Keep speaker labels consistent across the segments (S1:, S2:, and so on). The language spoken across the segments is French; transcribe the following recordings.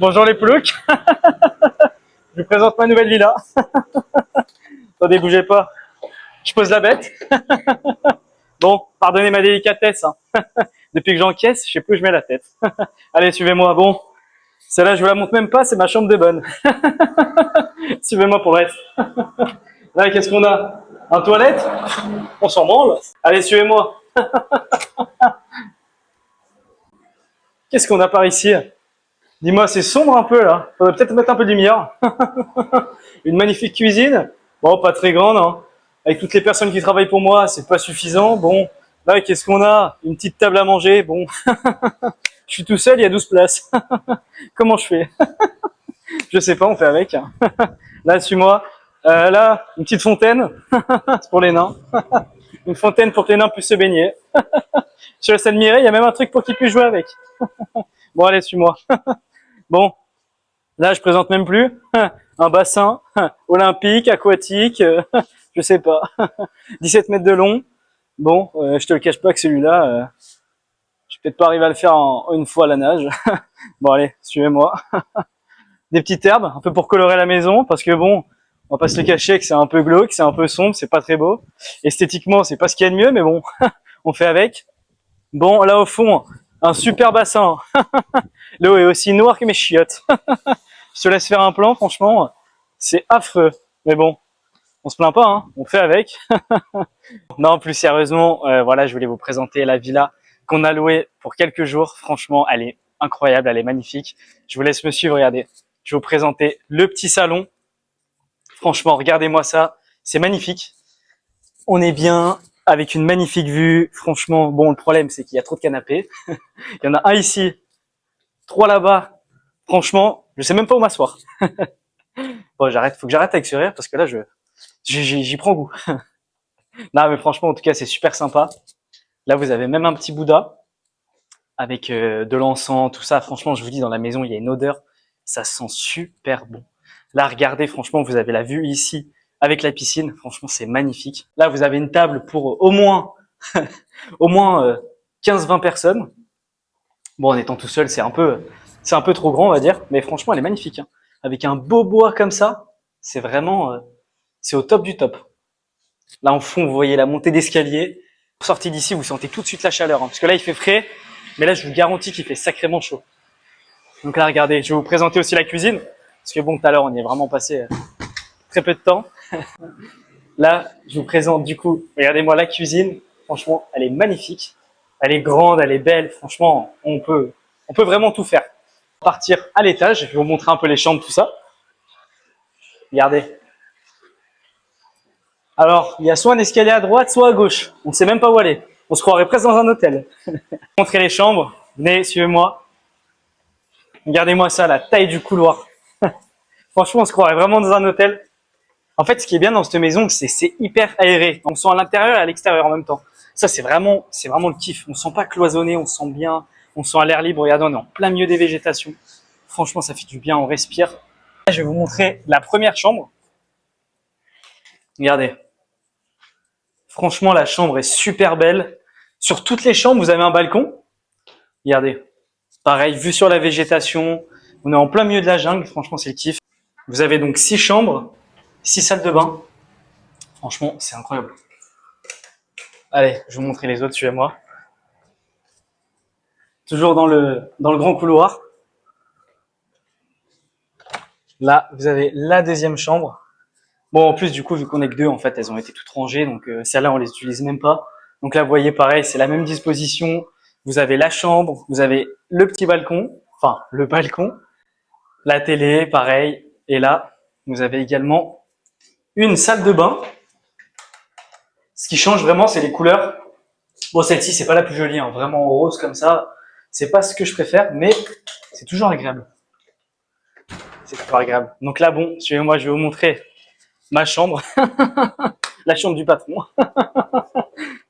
S1: Bonjour les poulouks. Je vous présente ma nouvelle villa. Attendez, bougez pas. Je pose la bête. Bon, pardonnez ma délicatesse. Hein. Depuis que j'encaisse, je sais plus où je mets la tête. Allez, suivez-moi. Bon, celle-là, je vous la montre même pas, c'est ma chambre de bonne. Suivez-moi pour être. Là, qu'est-ce qu'on a? Un toilette? On s'en branle. Allez, suivez-moi. Qu'est-ce qu'on a par ici? Dis-moi, c'est sombre un peu là. Faudrait peut-être mettre un peu de lumière. Une magnifique cuisine. Bon, pas très grande. Hein. Avec toutes les personnes qui travaillent pour moi, c'est pas suffisant. Bon, là, qu'est-ce qu'on a? Une petite table à manger. Bon, je suis tout seul, il y a 12 places. Comment je fais? Je sais pas, on fait avec. Là, suis-moi. Là, une petite fontaine. C'est pour les nains. Une fontaine pour que les nains puissent se baigner. Je te laisse admirer, il y a même un truc pour qu'ils puissent jouer avec. Bon, allez, suis-moi. Bon, là, je présente même plus. Un bassin olympique, aquatique, je sais pas. 17 mètres de long. Bon, je te le cache pas que celui-là, je vais peut-être pas arriver à le faire en une fois à la nage. Bon, allez, suivez-moi. Des petites herbes, un peu pour colorer la maison, parce que bon, on va pas se le cacher que c'est un peu glauque, c'est un peu sombre, c'est pas très beau. Esthétiquement, c'est pas ce qu'il y a de mieux, mais bon, on fait avec. Bon, là au fond, un super bassin. L'eau est aussi noire que mes chiottes. Je te laisse faire un plan, franchement, c'est affreux. Mais bon, on se plaint pas, hein, on fait avec. Non, plus sérieusement, voilà, je voulais vous présenter la villa qu'on a louée pour quelques jours. Franchement, elle est incroyable, elle est magnifique. Je vous laisse me suivre, regardez. Je vais vous présenter le petit salon. Franchement, regardez-moi ça, c'est magnifique. On est bien avec une magnifique vue. Franchement, bon, le problème, c'est qu'il y a trop de canapés. Il y en a un ici, 3 là-bas. Franchement, je sais même pas où m'asseoir. Bon, j'arrête, faut que j'arrête avec ce rire parce que là, j'y prends goût. Non, mais franchement, en tout cas, c'est super sympa. Là, vous avez même un petit Bouddha avec de l'encens, tout ça. Franchement, je vous dis, dans la maison, il y a une odeur. Ça sent super bon. Là, regardez, franchement, vous avez la vue ici avec la piscine. Franchement, c'est magnifique. Là, vous avez une table pour au moins, au moins 15-20 personnes. Bon, en étant tout seul, c'est un peu trop grand, on va dire. Mais franchement, elle est magnifique. Hein. Avec un beau bois comme ça, c'est vraiment, c'est au top du top. Là, en fond, vous voyez la montée d'escalier. Pour sortir d'ici, vous sentez tout de suite la chaleur. Hein, parce que là, il fait frais. Mais là, je vous garantis qu'il fait sacrément chaud. Donc là, regardez, je vais vous présenter aussi la cuisine. Parce que bon, tout à l'heure, on y est vraiment passé très peu de temps. Là, je vous présente du coup, regardez-moi la cuisine. Franchement, elle est magnifique. Elle est grande, elle est belle. Franchement, on peut vraiment tout faire. On va partir à l'étage. Je vais vous montrer un peu les chambres, tout ça. Regardez. Alors, il y a soit un escalier à droite, soit à gauche. On ne sait même pas où aller. On se croirait presque dans un hôtel. Montrer les chambres. Venez, suivez-moi. Regardez-moi ça, la taille du couloir. Franchement, on se croirait vraiment dans un hôtel. En fait, ce qui est bien dans cette maison, c'est hyper aéré. On sent à l'intérieur et à l'extérieur en même temps. Ça, c'est vraiment le kiff. On ne sent pas cloisonné, on se sent bien, on sent à l'air libre. Regardez, on est en plein milieu des végétations. Franchement, ça fait du bien, on respire. Là, je vais vous montrer la première chambre. Regardez. Franchement, la chambre est super belle. Sur toutes les chambres, vous avez un balcon. Regardez. Pareil, vue sur la végétation. On est en plein milieu de la jungle. Franchement, c'est le kiff. Vous avez donc 6 chambres, 6 salles de bain. Franchement, c'est incroyable. Allez, je vais vous montrer les autres, suivez-moi. Toujours dans le grand couloir. Là, vous avez la deuxième chambre. Bon, en plus, du coup, vu qu'on est que deux, en fait, elles ont été toutes rangées. Donc, celles-là, on les utilise même pas. Donc là, vous voyez, pareil, c'est la même disposition. Vous avez la chambre, vous avez le petit balcon. Enfin, le balcon. La télé, pareil. Et là, vous avez également une salle de bain. Ce qui change vraiment, c'est les couleurs. Bon, celle-ci, c'est pas la plus jolie, hein. Vraiment rose comme ça. C'est pas ce que je préfère, mais c'est toujours agréable. C'est toujours agréable. Donc là, bon, suivez-moi, je vais vous montrer ma chambre. La chambre du patron.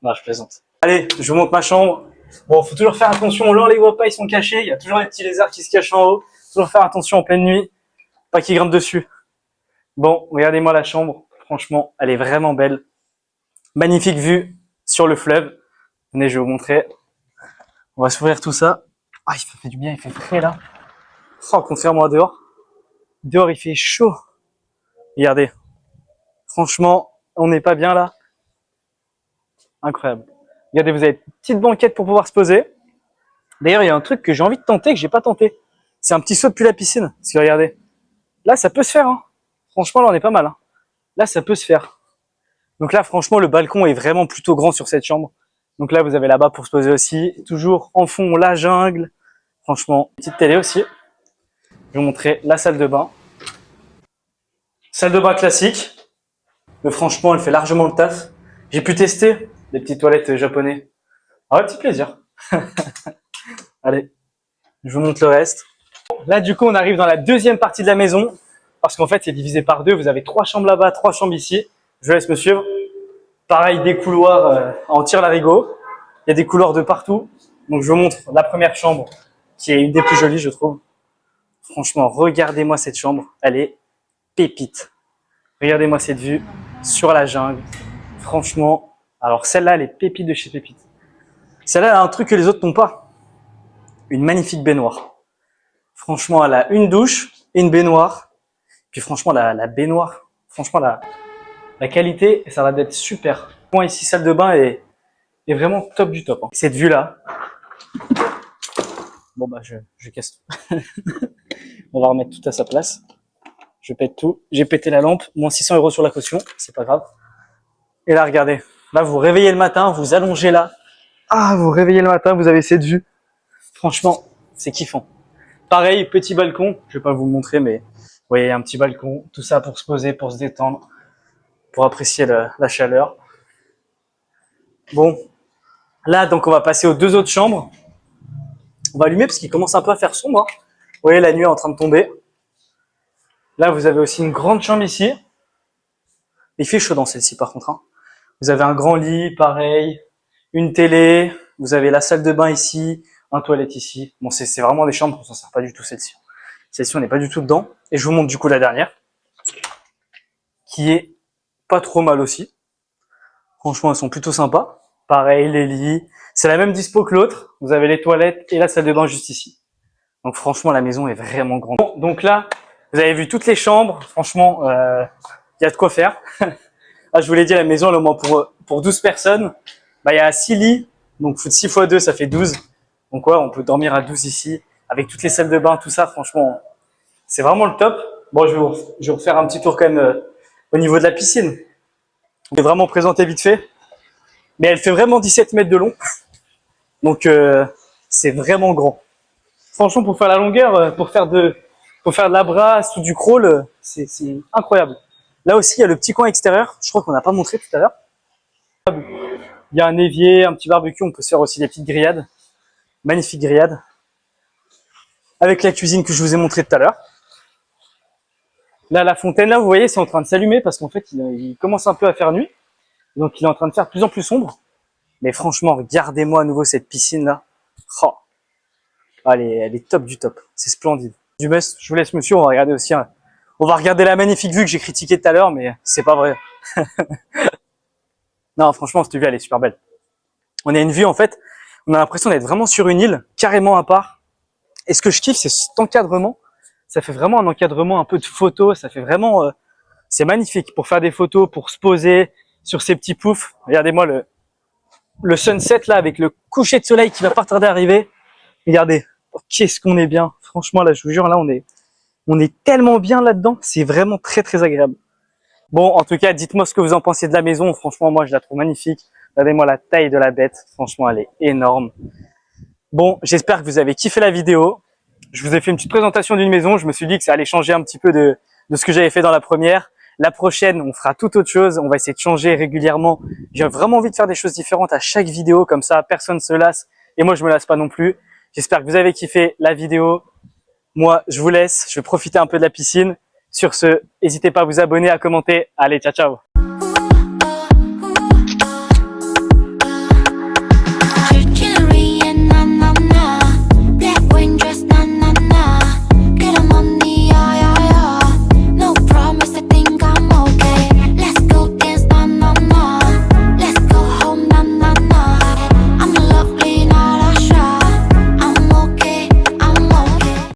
S1: Non, je plaisante. Allez, je vous montre ma chambre. Bon, faut toujours faire attention, on les voit pas, ils sont cachés. Il y a toujours des petits lézards qui se cachent en haut. Toujours faire attention en pleine nuit, pas qu'ils grimpent dessus. Bon, regardez-moi la chambre. Franchement, elle est vraiment belle. Magnifique vue sur le fleuve. Venez, je vais vous montrer. On va s'ouvrir tout ça. Ah, il fait du bien, il fait frais là. Oh, contrairement à dehors. Dehors, il fait chaud. Regardez. Franchement, on n'est pas bien là. Incroyable. Regardez, vous avez une petite banquette pour pouvoir se poser. D'ailleurs, il y a un truc que j'ai envie de tenter, que j'ai pas tenté. C'est un petit saut depuis la piscine. Parce que regardez. Là, ça peut se faire. Hein. Franchement, là, on est pas mal. Hein. Là, ça peut se faire. Donc là, franchement, le balcon est vraiment plutôt grand sur cette chambre. Donc là, vous avez là-bas pour se poser aussi. Toujours en fond, la jungle. Franchement, petite télé aussi. Je vais vous montrer la salle de bain. Salle de bain classique. Mais franchement, elle fait largement le taf. J'ai pu tester les petites toilettes japonais. Ah ouais, petit plaisir. Allez, je vous montre le reste. Là, du coup, on arrive dans la deuxième partie de la maison. Parce qu'en fait, c'est divisé par deux. Vous avez 3 chambres là-bas, 3 chambres ici. Je vous laisse me suivre. Pareil, des couloirs en tire-larigot. Il y a des couloirs de partout. Donc, je vous montre la première chambre, qui est une des plus jolies, je trouve. Franchement, regardez-moi cette chambre. Elle est pépite. Regardez-moi cette vue sur la jungle. Franchement, alors celle-là, elle est pépite de chez pépite. Celle-là, elle a un truc que les autres n'ont pas. Une magnifique baignoire. Franchement, elle a une douche et une baignoire. Puis franchement, la baignoire, franchement, la qualité, ça va d'être super. Moi, ici, salle de bain est vraiment top du top. Hein. Cette vue-là. Bon, bah, je casse tout. On va remettre tout à sa place. Je pète tout. J'ai pété la lampe. Moins 600 € sur la caution. C'est pas grave. Et là, regardez. Là, vous réveillez le matin, vous allongez là. Ah, vous réveillez le matin, vous avez cette vue. Franchement, c'est kiffant. Pareil, petit balcon. Je vais pas vous le montrer, mais vous voyez, un petit balcon. Tout ça pour se poser, pour se détendre, pour apprécier la chaleur. Bon. Là, donc, on va passer aux 2 autres chambres. On va allumer parce qu'il commence un peu à faire sombre. Hein. Vous voyez, la nuit est en train de tomber. Là, vous avez aussi une grande chambre ici. Il fait chaud dans celle-ci, par contre. Hein. Vous avez un grand lit, pareil. Une télé. Vous avez la salle de bain ici. Un toilette ici. Bon, c'est vraiment des chambres. On s'en sert pas du tout, celle-ci. Celle-ci, on n'est pas du tout dedans. Et je vous montre du coup la dernière. Qui est pas trop mal aussi. Franchement, elles sont plutôt sympas. Pareil, les lits. C'est la même dispo que l'autre. Vous avez les toilettes et la salle de bain juste ici. Donc franchement, la maison est vraiment grande. Bon, donc là, vous avez vu toutes les chambres. Franchement, il y a de quoi faire. Ah, je vous l'ai dit, la maison, elle est au moins pour 12 personnes. Bah, il y a 6 lits. Donc 6 x 2, ça fait 12. Donc ouais, on peut dormir à 12 ici. Avec toutes les salles de bain, tout ça, franchement, c'est vraiment le top. Bon, je vais vous refaire un petit tour quand même au niveau de la piscine. Je vais vraiment présenter vite fait. Mais elle fait vraiment 17 mètres de long. Donc c'est vraiment grand. Franchement, pour faire la longueur, pour faire de la brasse ou du crawl, c'est incroyable. Là aussi, il y a le petit coin extérieur. Je crois qu'on n'a pas montré tout à l'heure. Il y a un évier, un petit barbecue. On peut se faire aussi des petites grillades. Magnifique grillade. Avec la cuisine que je vous ai montré tout à l'heure. Là, la fontaine, là, vous voyez, c'est en train de s'allumer parce qu'en fait, il commence un peu à faire nuit. Donc, il est en train de faire de plus en plus sombre. Mais franchement, regardez-moi à nouveau cette piscine-là. Oh. Elle est top du top. C'est splendide. Du must, je vous laisse monsieur, on va regarder aussi. Hein. On va regarder la magnifique vue que j'ai critiquée tout à l'heure, mais c'est pas vrai. Non, franchement, cette vue, elle est super belle. On a une vue, en fait, on a l'impression d'être vraiment sur une île, carrément à part. Et ce que je kiffe, c'est cet encadrement. Ça fait vraiment un encadrement un peu de photos. Ça fait vraiment... c'est magnifique pour faire des photos, pour se poser sur ces petits poufs. Regardez-moi le sunset, là, avec le coucher de soleil qui va pas tarder à arriver. Regardez. Oh, qu'est-ce qu'on est bien. Franchement, là, je vous jure, là, on est tellement bien là-dedans. C'est vraiment très, très agréable. Bon, en tout cas, dites-moi ce que vous en pensez de la maison. Franchement, moi, je la trouve magnifique. Regardez-moi la taille de la bête. Franchement, elle est énorme. Bon, j'espère que vous avez kiffé la vidéo. Je vous ai fait une petite présentation d'une maison. Je me suis dit que ça allait changer un petit peu de ce que j'avais fait dans la première. La prochaine, on fera tout autre chose. On va essayer de changer régulièrement. J'ai vraiment envie de faire des choses différentes à chaque vidéo. Comme ça, personne se lasse. Et moi, je me lasse pas non plus. J'espère que vous avez kiffé la vidéo. Moi, je vous laisse. Je vais profiter un peu de la piscine. Sur ce, n'hésitez pas à vous abonner, à commenter. Allez, ciao, ciao.